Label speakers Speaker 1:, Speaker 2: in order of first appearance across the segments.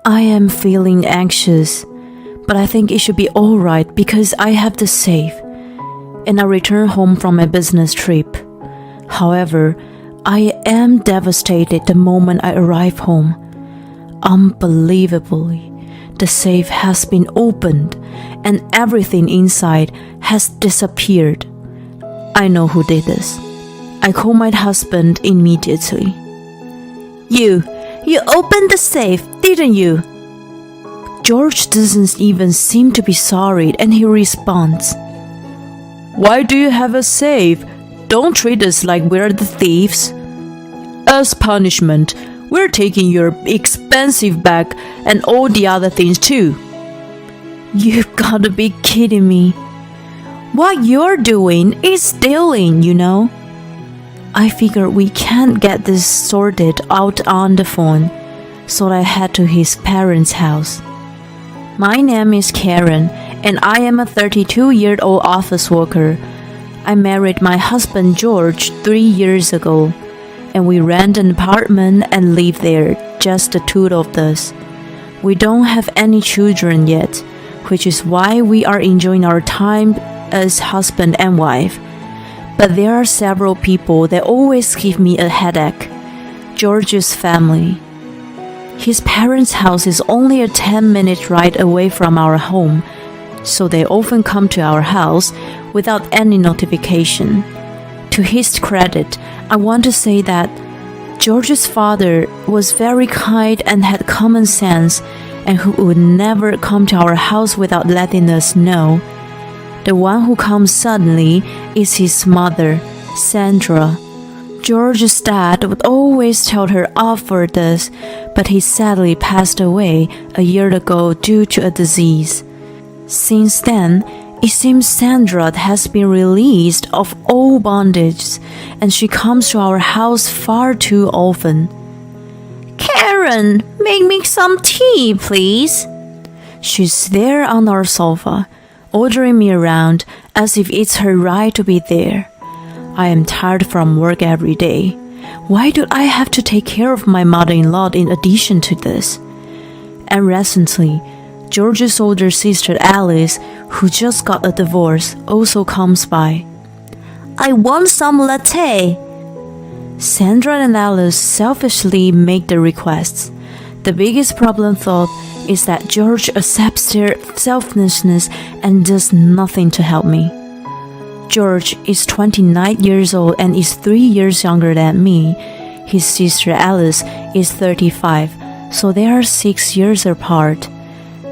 Speaker 1: I am feeling anxious, but I think it should be alright because I have the safe, and I return home from my business trip. However, I am devastated the moment I arrive home. Unbelievably, the safe has been opened and everything inside has disappeared. I know who did this. I call my husband immediately. You opened the safe, didn't you? George doesn't even seem to be sorry and he responds, Why do you have a safe? Don't treat us like we're the thieves. As punishment, we're taking your expensive bag and all the other things too. You've gotta be kidding me. What you're doing is stealing, you know. I figured we can't get this sorted out on the phone, so I head to his parents' house. My name is Karen, and I am a 32-year-old office worker. I married my husband George 3 years ago, and we rent an apartment and live there, just the two of us. We don't have any children yet, which is why we are enjoying our time as husband and wife. But there are several people that always give me a headache. George's family. His parents' house is only a 10-minute ride away from our home, so they often come to our house without any notification. To his credit, I want to say that George's father was very kind and had common sense, and who would never come to our house without letting us know. The one who comes suddenly is his mother, Sandra. George's dad would always tell her off for this, but he sadly passed away a year ago due to a disease. Since then, it seems Sandra has been released of all bondage, and she comes to our house far too often. Karen, make me some tea, please. She's there on our sofa, ordering me around as if it's her right to be there. I am tired from work every day. Why do I have to take care of my mother-in-law in addition to this? And recently, George's older sister Alice, who just got a divorce, also comes by. I want some latte. Sandra and Alice selfishly make the requests. The biggest problem, though, is that George accepts their selfishness and does nothing to help me. George is 29 years old and is 3 years younger than me. His sister Alice is 35, so they are 6 years apart.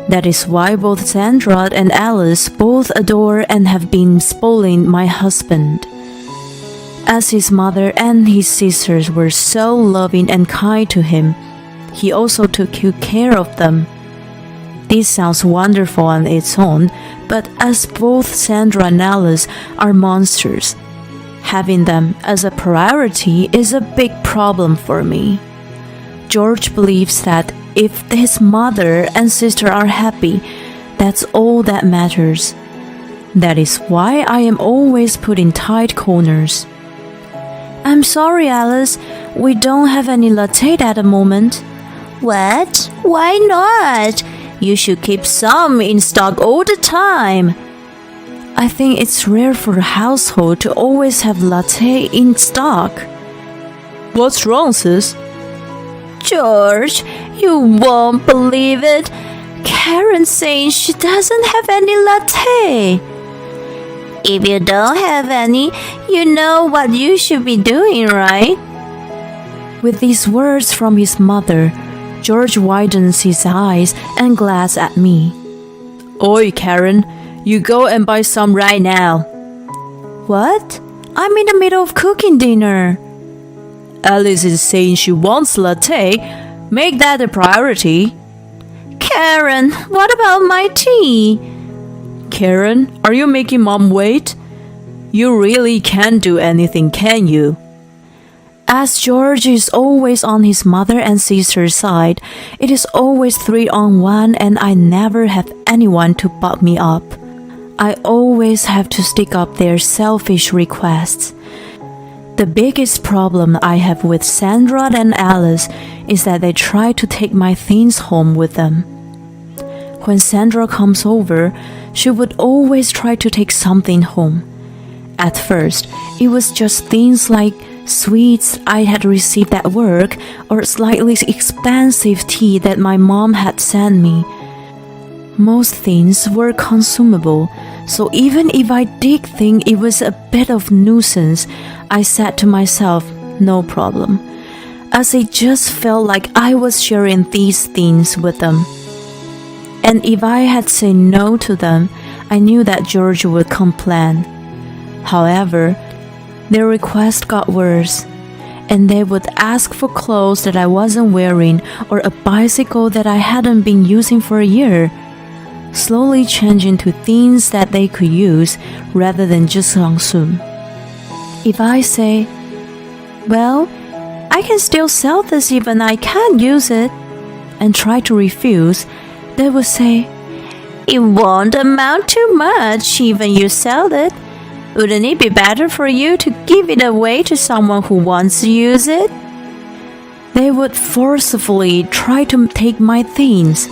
Speaker 1: That is why both Sandra and Alice both adore and have been spoiling my husband. As his mother and his sisters were so loving and kind to him, he also took good care of them. This sounds wonderful on its own, but as both Sandra and Alice are monsters, having them as a priority is a big problem for me. George believes that if his mother and sister are happy, that's all that matters. That is why I am always put in tight corners. I'm sorry, Alice, we don't have any latte at the moment. What? Why not? You should keep some in stock all the time. I think it's rare for a household to always have latte in stock. What's wrong, sis? George, you won't believe it. Karen's saying she doesn't have any latte. If you don't have any, you know what you should be doing, right? With these words from his mother, George widens his eyes and glares at me. Oi, Karen, you go and buy some right now. What? I'm in the middle of cooking dinner. Alice is saying she wants latte. Make that a priority. Karen, what about my tea? Karen, are you making Mom wait? You really can't do anything, can you? As George is always on his mother and sister's side, it is always 3-on-1 and I never have anyone to back me up. I always have to stick up their selfish requests. The biggest problem I have with Sandra and Alice is that they try to take my things home with them. When Sandra comes over, she would always try to take something home. At first, it was just things like sweets I had received at work or slightly expensive tea that my mom had sent me. Most things were consumable, so even if I did think it was a bit of nuisance, I said to myself, no problem, as it just felt like I was sharing these things with them. And if I had said no to them, I knew that George would complain. However, their request got worse, and they would ask for clothes that I wasn't wearing or a bicycle that I hadn't been using for a year, slowly changing to things that they could use rather than just consume. If I say, well, I can still sell this even I can't use it, and try to refuse, they would say, it won't amount to much even you sell it. Wouldn't it be better for you to give it away to someone who wants to use it? They would forcefully try to take my things.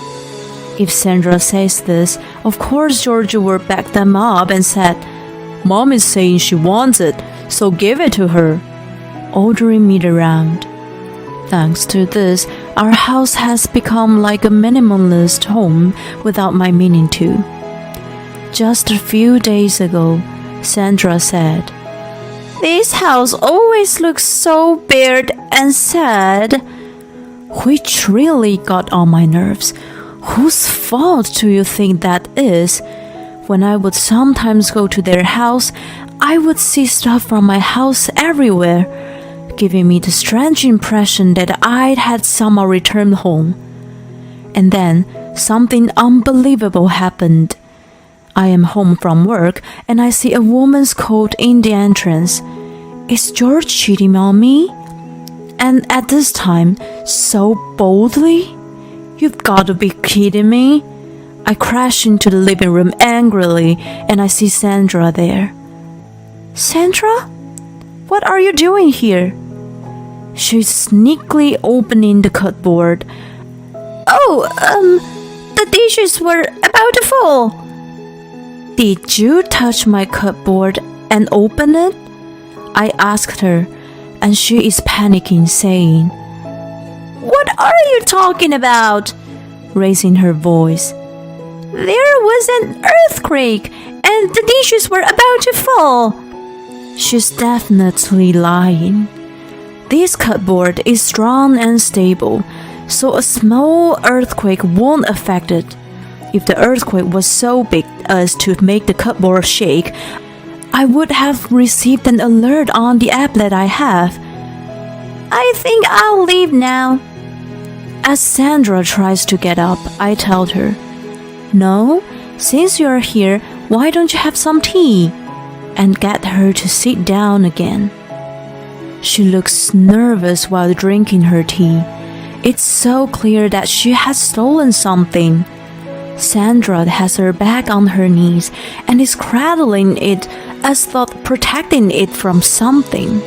Speaker 1: If Sandra says this, of course George would back them up and said, Mom is saying she wants it, so give it to her, ordering me around. Thanks to this, our house has become like a minimalist home without my meaning to. Just a few days ago, Sandra said, this house always looks so bare and sad, which really got on my nerves. Whose fault do you think that is? When I would sometimes go to their house, I would see stuff from my house everywhere, giving me the strange impression that I'd had somehow returned home. And then something unbelievable happened. I am home from work and I see a woman's coat in the entrance. Is George cheating on me? And at this time, so boldly? You've got to be kidding me. I crash into the living room angrily and I see Sandra there. Sandra? What are you doing here? She's sneakily opening the cupboard. The dishes were about to fall. Did you touch my cupboard and open it? I asked her, and she is panicking, saying, What are you talking about? Raising her voice. There was an earthquake, and the dishes were about to fall. She's definitely lying. This cupboard is strong and stable, so a small earthquake won't affect it. If the earthquake was so big as to make the cupboard shake, I would have received an alert on the app that I have. I think I'll leave now. As Sandra tries to get up, I tell her, No, since you're here, why don't you have some tea? And get her to sit down again. She looks nervous while drinking her tea. It's so clear that she has stolen something. Sandra has her bag on her knees and is cradling it as though protecting it from something.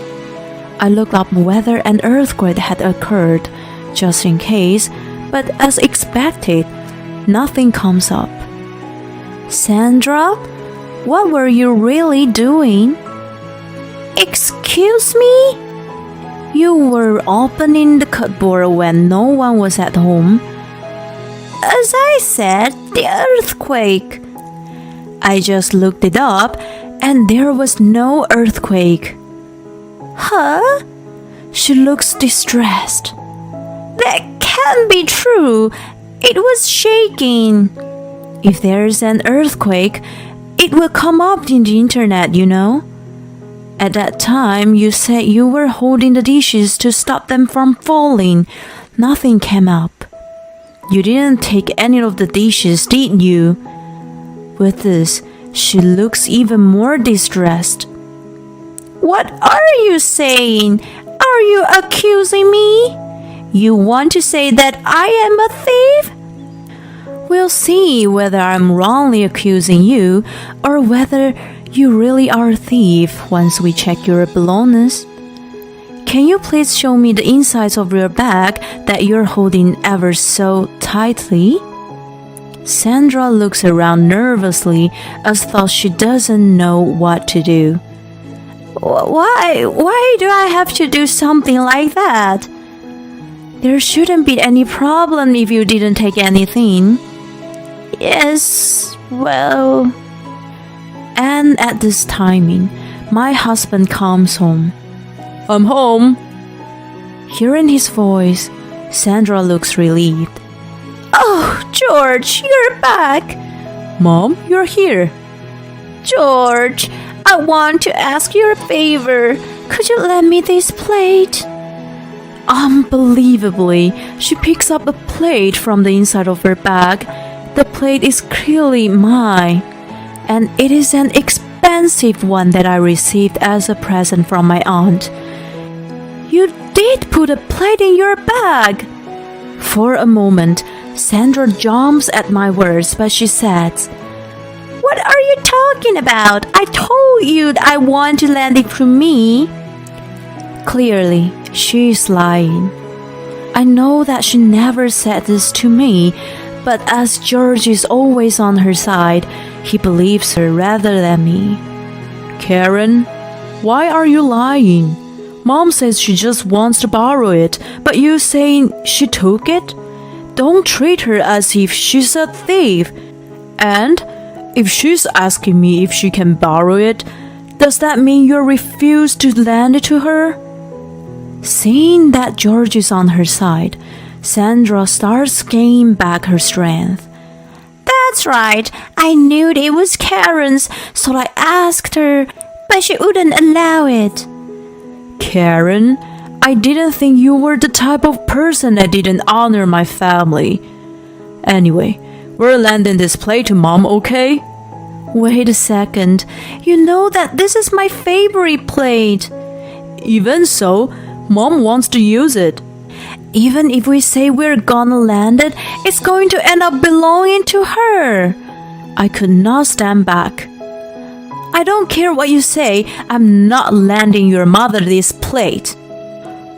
Speaker 1: I look up whether an earthquake had occurred, just in case, but as expected, nothing comes up. Sandra, what were you really doing? Excuse me? You were opening the cupboard when no one was at home. As I said, the earthquake. I just looked it up and there was no earthquake. Huh? She looks distressed. That can't be true. It was shaking. If there's an earthquake, it will come up in the internet, you know. At that time, you said you were holding the dishes to stop them from falling. Nothing came up. You didn't take any of the dishes, did you? With this, she looks even more distressed. What are you saying? Are you accusing me? You want to say that I am a thief? We'll see whether I'm wrongly accusing you or whether you really are a thief once we check your belongings. can you please show me the insides of your bag that you're holding ever so tightly? Sandra looks around nervously as though she doesn't know what to do. Why do I have to do something like that? There shouldn't be any problem if you didn't take anything. Yes, well... And at this timing, my husband comes home. I'm home. Hearing his voice, Sandra looks relieved. Oh, George, you're back. Mom, you're here. George, I want to ask you a favor. Could you lend me this plate? Unbelievably, she picks up a plate from the inside of her bag. The plate is clearly mine, and it is an expensive one that I received as a present from my aunt. You did put a plate in your bag. For a moment, Sandra jumps at my words, but she says, What are you talking about? I told you that I want to lend it to me. Clearly, she is lying. I know that she never said this to me, but as George is always on her side, he believes her rather than me. Karen, why are you lying? Mom says she just wants to borrow it, but you saying she took it? Don't treat her as if she's a thief. And if she's asking me if she can borrow it, does that mean you refuse to lend it to her? Seeing that George is on her side, Sandra starts gaining back her strength. That's right. I knew it was Karen's, so I asked her, but she wouldn't allow it. Karen, I didn't think you were the type of person that didn't honor my family. Anyway, we're lending this plate to Mom, okay? Wait a second. You know that this is my favorite plate. Even so, Mom wants to use it. Even if we say we're gonna lend it, it's going to end up belonging to her. I could not stand back. I don't care what you say, I'm not lending your mother this plate.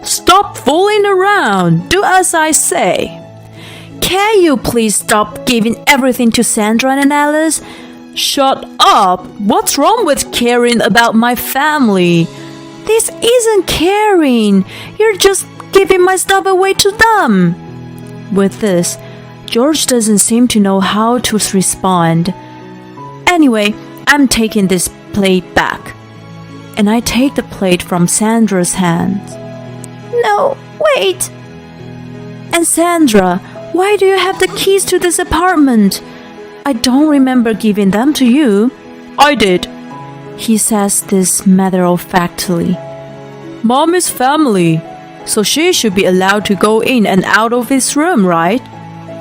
Speaker 1: Stop fooling around. Do as I say. Can you please stop giving everything to Sandra and Alice? Shut up. What's wrong with caring about my family? This isn't caring. You're just giving my stuff away to them. With this, George doesn't seem to know how to respond. Anyway, I'm taking this plate back. And I take the plate from Sandra's hand. No, wait. And Sandra, why do you have the keys to this apartment? I don't remember giving them to you. I did. He says this matter-of-factly. Mom is family, so she should be allowed to go in and out of this room, right?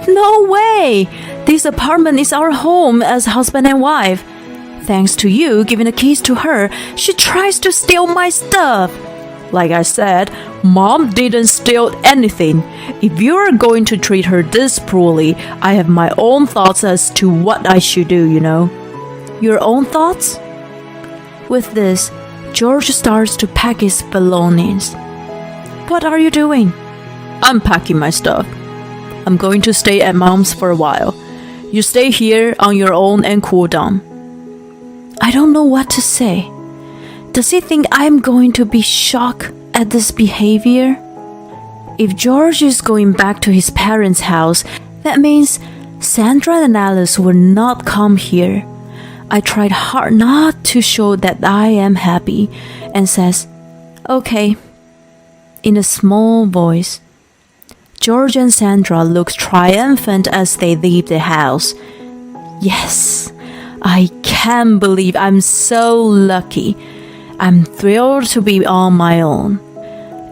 Speaker 1: No way! This apartment is our home as husband and wife. Thanks to you giving the keys to her, she tries to steal my stuff. Like I said, Mom didn't steal anything. If you're going to treat her this poorly, I have my own thoughts as to what I should do, you know. Your own thoughts? With this, George starts to pack his belongings. What are you doing? I'm packing my stuff. I'm going to stay at Mom's for a while. You stay here on your own and cool down. I don't know what to say. Does he think I'm going to be shocked at this behavior? If George is going back to his parents' house, that means Sandra and Alice will not come here. I tried hard not to show that I am happy and says, okay, in a small voice. George and Sandra look triumphant as they leave the house. Yes, I can't believe I'm so lucky. I'm thrilled to be on my own.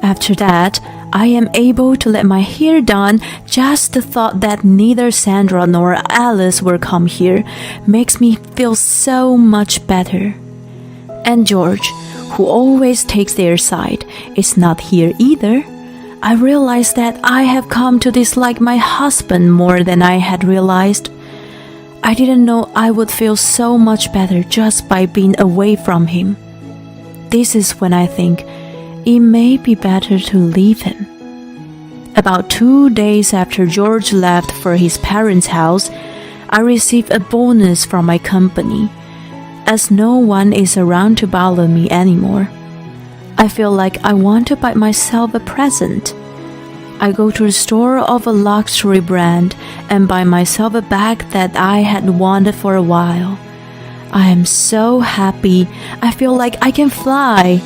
Speaker 1: After that, I am able to let my hair down. Just the thought that neither Sandra nor Alice will come here makes me feel so much better. And George, who always takes their side, is not here either. I realize that I have come to dislike my husband more than I had realized. I didn't know I would feel so much better just by being away from him. This is when I think, it may be better to leave him. About 2 days after George left for his parents' house, I received a bonus from my company, as no one is around to bother me anymore. I feel like I want to buy myself a present. I go to the store of a luxury brand and buy myself a bag that I had wanted for a while. I am so happy. I feel like I can fly.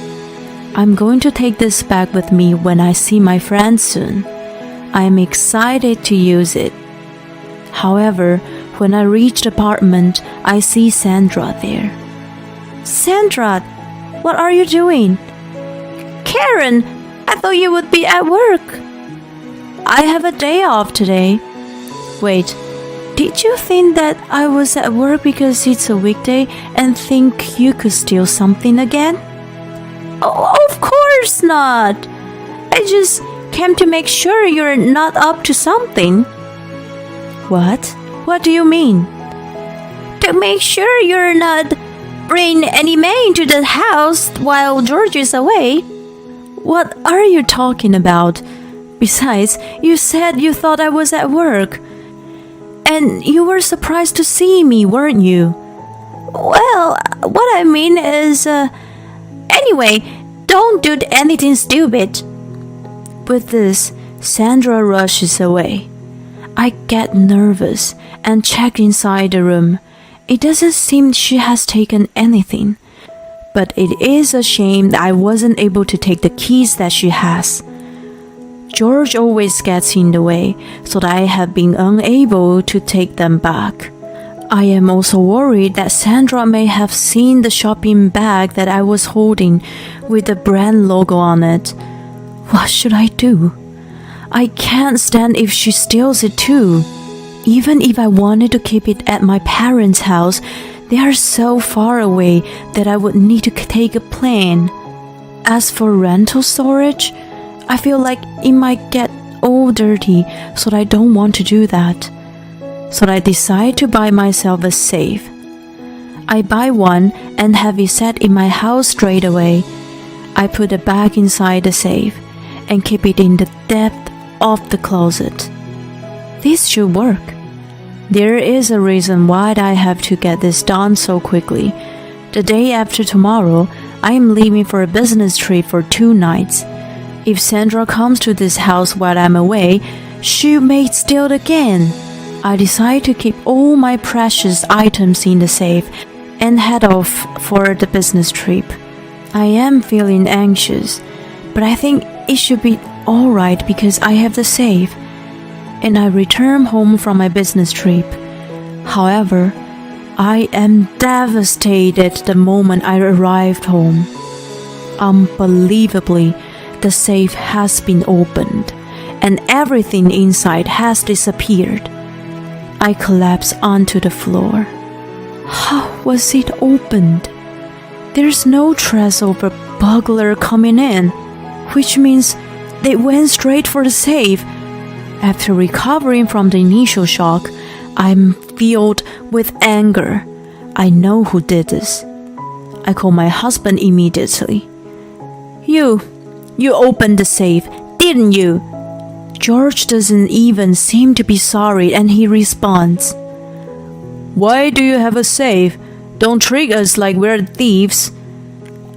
Speaker 1: I'm going to take this bag with me when I see my friends soon. I am excited to use it. However, when I reach the apartment, I see Sandra there. Sandra, what are you doing? Karen, I thought you would be at work. I have a day off today. Wait, did you think that I was at work because it's a weekday and think you could steal something again? Oh, of course not. I just came to make sure you're not up to something. What? What do you mean? To make sure you're not bringing any men to the house while George is away. What are you talking about? Besides, you said you thought I was at work. And you were surprised to see me, weren't you? Well, what I mean is, anyway, don't do anything stupid. With this, Sandra rushes away. I get nervous and check inside the room. It doesn't seem she has taken anything. But it is a shame that I wasn't able to take the keys that she has. George always gets in the way, so that I have been unable to take them back. I am also worried that Sandra may have seen the shopping bag that I was holding with the brand logo on it. What should I do? I can't stand if she steals it too. Even if I wanted to keep it at my parents' house, they are so far away that I would need to take a plane. As for rental storage, I feel like it might get all dirty, so I don't want to do that. So I decide to buy myself a safe. I buy one and have it set in my house straight away. I put a bag inside the safe and keep it in the depth of the closet. This should work. There is a reason why I have to get this done so quickly. The day after tomorrow, I am leaving for a business trip for 2 nights. If Sandra comes to this house while I'm away, she may steal it again. I decide to keep all my precious items in the safe and head off for the business trip. I am feeling anxious, but I think it should be alright because I have the safe. And I return home from my business trip. However, I am devastated the moment I arrived home. Unbelievably, the safe has been opened, and everything inside has disappeared. I collapse onto the floor. How was it opened? There's no trace of a burglar coming in, which means they went straight for the safe. After recovering from the initial shock, I'm filled with anger. I know who did this. I call my husband immediately. You opened the safe, didn't you? George doesn't even seem to be sorry, and he responds, Why do you have a safe? Don't treat us like we're thieves.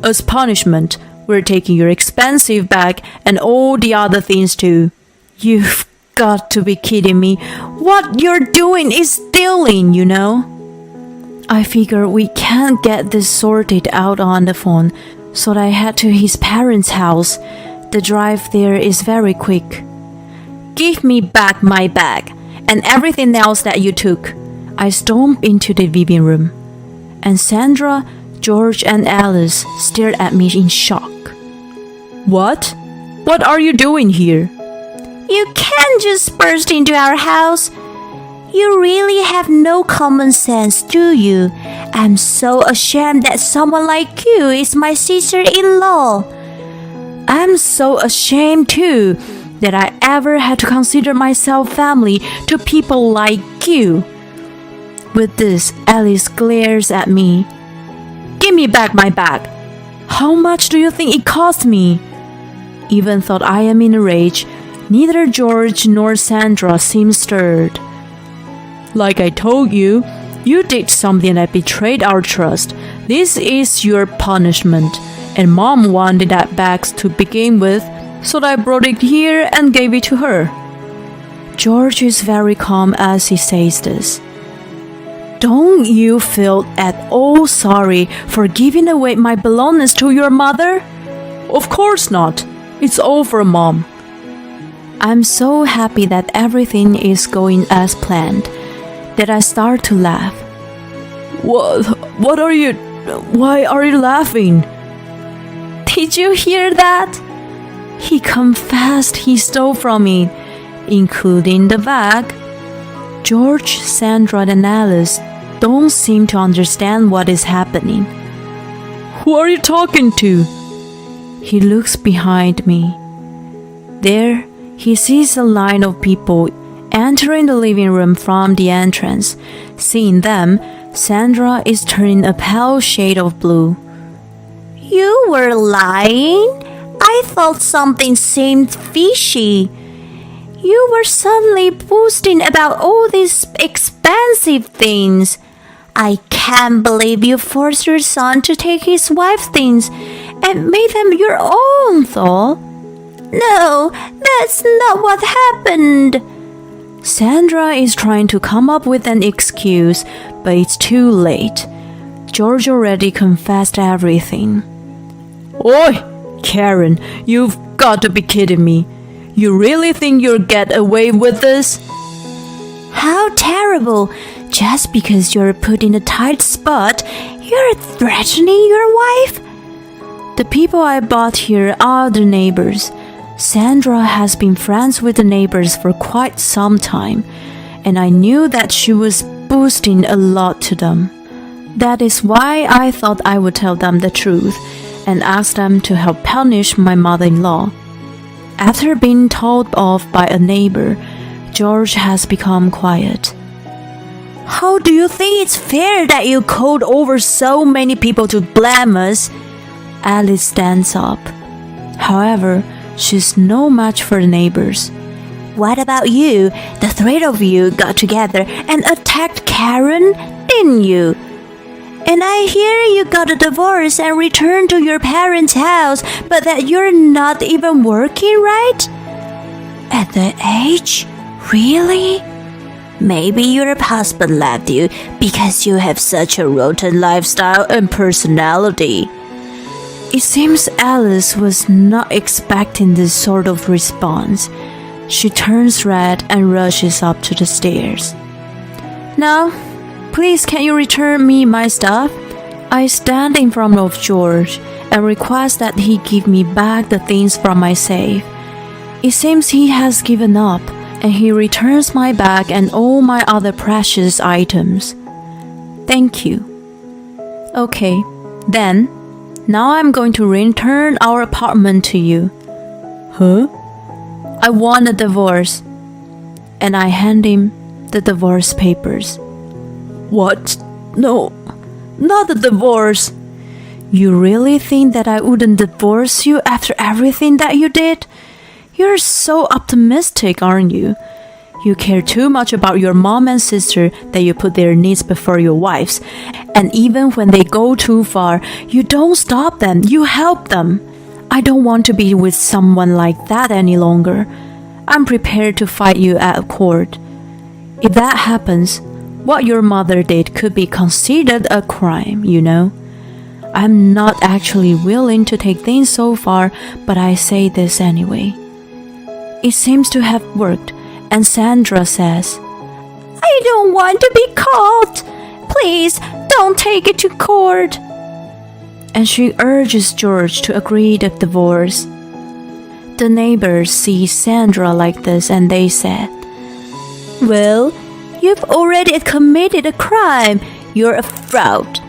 Speaker 1: As punishment, we're taking your expensive bag and all the other things too. You've got to be kidding me. What you're doing is stealing, you know? I figure we can't get this sorted out on the phone, so I head to his parents' house. The drive there is very quick. Give me back my bag and everything else that you took. I stomp into the living room, and Sandra, George, and Alice stared at me in shock. What? What are you doing here? You can't just burst into our house. You really have no common sense, do you? I'm so ashamed that someone like you is my sister-in-law. I'm so ashamed too that I ever had to consider myself family to people like you. With this, Alice glares at me. Give me back my bag. How much do you think it cost me? Even though I am in a rage, neither George nor Sandra seem stirred. Like I told you, you did something that betrayed our trust. This is your punishment. And Mom wanted that bag to begin with, so I brought it here and gave it to her. George is very calm as he says this. Don't you feel at all sorry for giving away my belongings to your mother? Of course not. It's over, Mom. I'm so happy that everything is going as planned that I start to laugh. What are you... Why are you laughing? Did you hear that? He confessed he stole from me, including the bag. George, Sandra, and Alice don't seem to understand what is happening. Who are you talking to? He looks behind me. There, he sees a line of people entering the living room from the entrance. Seeing them, Sandra is turning a pale shade of blue. You were lying? I thought something seemed fishy. You were suddenly boasting about all these expensive things. I can't believe you forced your son to take his wife's things and made them your own, though. No, that's not what happened. Sandra is trying to come up with an excuse, but it's too late. George already confessed everything. Oi, Karen, you've got to be kidding me. You really think you'll get away with this? How terrible! Just because you're put in a tight spot, you're threatening your wife? The people I bought here are the neighbors. Sandra has been friends with the neighbors for quite some time, and I knew that she was boasting a lot to them. That is why I thought I would tell them the truth and ask them to help punish my mother-in-law. After being told off by a neighbor, George has become quiet. How do you think it's fair that you called over so many people to blame us? Alice stands up. However, she's no match for the neighbors. What about you? The three of you got together and attacked Karen, didn't you? And I hear you got a divorce and returned to your parents' house, but that you're not even working, right? At that age? Really? Maybe your husband left you because you have such a rotten lifestyle and personality. It seems Alice was not expecting this sort of response. She turns red and rushes up to the stairs. Now, please can you return me my stuff? I stand in front of George and request that he give me back the things from my safe. It seems he has given up, and he returns my bag and all my other precious items. Thank you. Okay, then, now I'm going to return our apartment to you. Huh? I want a divorce. And I hand him the divorce papers. What? No, not a divorce. You really think that I wouldn't divorce you after everything that you did? You're so optimistic, aren't you? You care too much about your mom and sister that you put their needs before your wife's. And even when they go too far, you don't stop them, you help them. I don't want to be with someone like that any longer. I'm prepared to fight you at court. If that happens, what your mother did could be considered a crime, you know. I'm not actually willing to take things so far, but I say this anyway. It seems to have worked, and Sandra says, I don't want to be caught. Please, don't take it to court. And she urges George to agree to divorce. The neighbors see Sandra like this and they said, Well, you've already committed a crime. You're a fraud.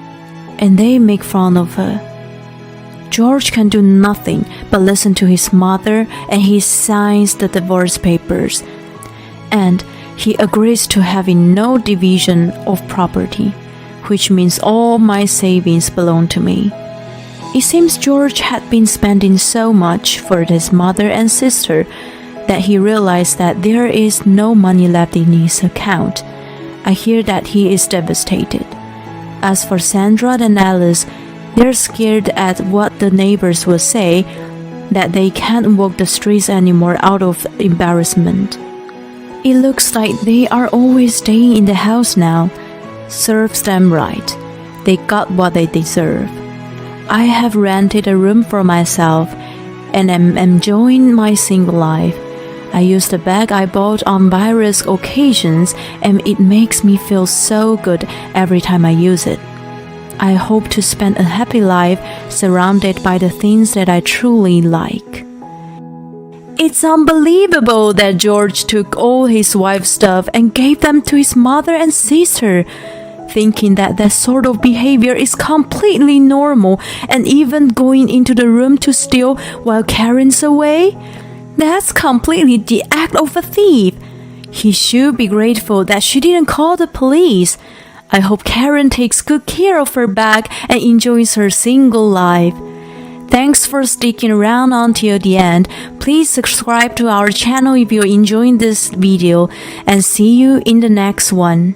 Speaker 1: And they make fun of her. George can do nothing but listen to his mother, and he signs the divorce papers. And he agrees to having no division of property, which means all my savings belong to me. It seems George had been spending so much for his mother and sister that he realized that there is no money left in his account. I hear that he is devastated. As for Sandra and Alice, they're scared at what the neighbors will say, that they can't walk the streets anymore out of embarrassment. It looks like they are always staying in the house now. Serves them right. They got what they deserve. I have rented a room for myself and am enjoying my single life. I use the bag I bought on various occasions and it makes me feel so good every time I use it. I hope to spend a happy life surrounded by the things that I truly like. It's unbelievable that George took all his wife's stuff and gave them to his mother and sister, thinking that that sort of behavior is completely normal, and even going into the room to steal while Karen's away. That's completely the act of a thief. He should be grateful that she didn't call the police. I hope Karen takes good care of her bag and enjoys her single life. Thanks for sticking around until the end. Please subscribe to our channel if you're enjoying this video, and see you in the next one.